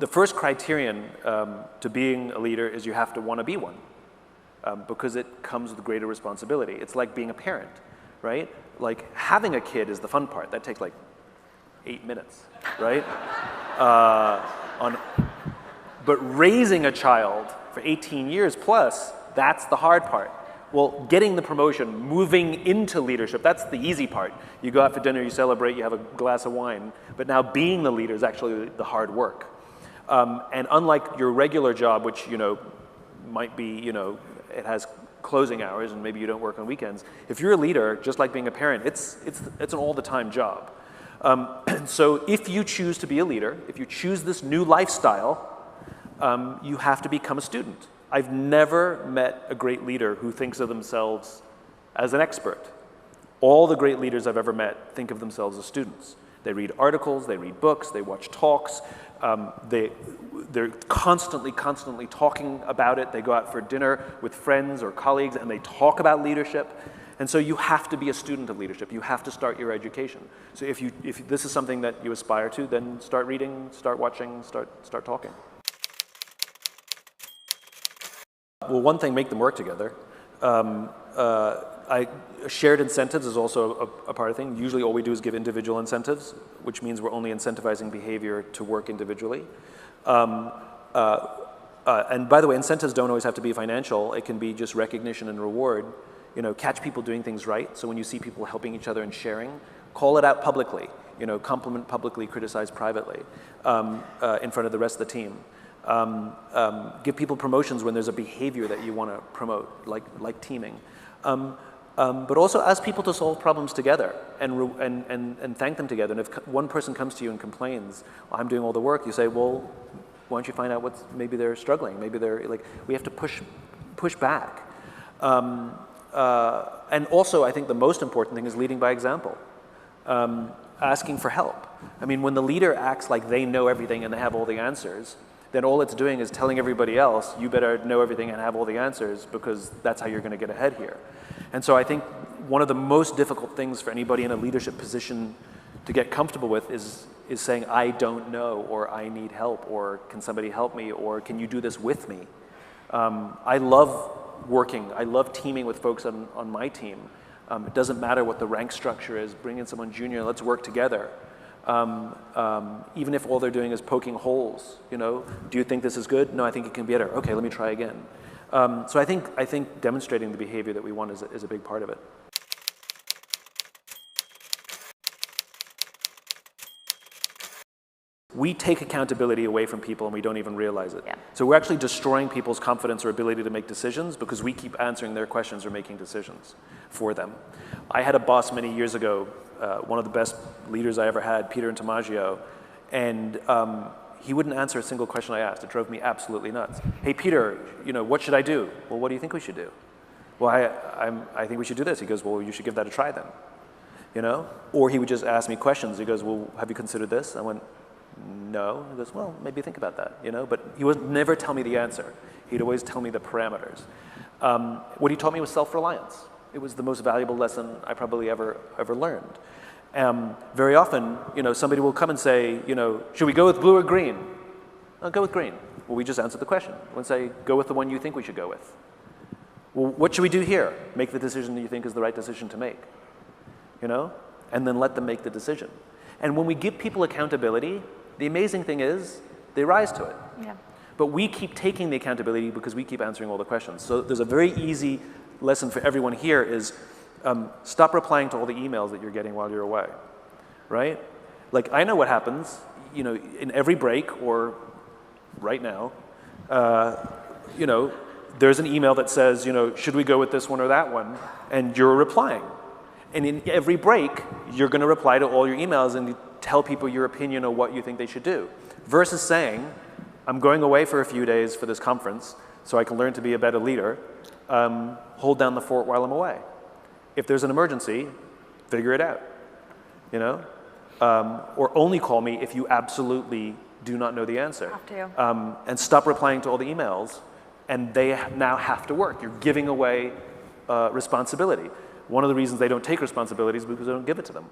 the first criterion to being a leader is you have to want to be one, because it comes with greater responsibility. It's like being a parent, right? Like having a kid is the fun part. That takes like 8 minutes, right? But raising a child for 18 years plus, that's the hard part. Well, getting the promotion, moving into leadership, that's the easy part. You go out for dinner, you celebrate, you have a glass of wine. But now being the leader is actually the hard work. And unlike your regular job, which, might be, it has closing hours and maybe you don't work on weekends. If you're a leader, just like being a parent, it's an all-the-time job. So if you choose to be a leader, if you choose this new lifestyle, you have to become a student. I've never met a great leader who thinks of themselves as an expert. All the great leaders I've ever met think of themselves as students. They read articles, they read books, they watch talks, they're constantly talking about it. They go out for dinner with friends or colleagues and they talk about leadership. And so you have to be a student of leadership. You have to start your education. So if this is something that you aspire to, then start reading, start watching, start talking. Well, one thing, make them work together. Shared incentives is also a part of the thing. Usually all we do is give individual incentives, which means we're only incentivizing behavior to work individually. And by the way, incentives don't always have to be financial. It can be just recognition and reward. Catch people doing things right. So when you see people helping each other and sharing, call it out publicly. Compliment publicly, criticize privately in front of the rest of the team. Give people promotions when there's a behavior that you want to promote, like teaming. But also ask people to solve problems together and thank them together. And if one person comes to you and complains, well, I'm doing all the work, you say, well, why don't you find out maybe they're struggling, maybe they're we have to push back. And also, I think the most important thing is leading by example. Asking for help. I mean, when the leader acts like they know everything and they have all the answers, then all it's doing is telling everybody else, you better know everything and have all the answers because that's how you're going to get ahead here. And so I think one of the most difficult things for anybody in a leadership position to get comfortable with is saying, I don't know, or I need help, or can somebody help me, or can you do this with me? I love working, I love teaming with folks on my team. It doesn't matter what the rank structure is, bring in someone junior, let's work together. Even if all they're doing is poking holes, do you think this is good? No, I think it can be better. Okay, let me try again. So I think demonstrating the behavior that we want is a big part of it. We take accountability away from people and we don't even realize it. Yeah. So we're actually destroying people's confidence or ability to make decisions because we keep answering their questions or making decisions for them. I had a boss many years ago, one of the best leaders I ever had, Peter Intomaggio, and he wouldn't answer a single question I asked. It drove me absolutely nuts. Hey, Peter, what should I do? Well, what do you think we should do? Well, I think we should do this. He goes, well, you should give that a try then. Or he would just ask me questions. He goes, well, have you considered this? I went, no. He goes, well, maybe think about that, But he would never tell me the answer. He'd always tell me the parameters. What he taught me was self-reliance. It was the most valuable lesson I probably ever learned. Very often, somebody will come and say, should we go with blue or green? I'll go with green. Well, we just answered the question. We'll say, go with the one you think we should go with. Well, what should we do here? Make the decision that you think is the right decision to make. And then let them make the decision. And when we give people accountability, the amazing thing is they rise to it. Yeah. But we keep taking the accountability because we keep answering all the questions. So there's a very easy lesson for everyone here is stop replying to all the emails that you're getting while you're away, right? Like, I know what happens, in every break or right now, there's an email that says, should we go with this one or that one? And you're replying. And in every break, you're going to reply to all your emails and tell people your opinion on what you think they should do. Versus saying, I'm going away for a few days for this conference so I can learn to be a better leader. Hold down the fort while I'm away. If there's an emergency, figure it out. Or only call me if you absolutely do not know the answer. Have to. And stop replying to all the emails. And they now have to work. You're giving away responsibility. One of the reasons they don't take responsibility is because they don't give it to them.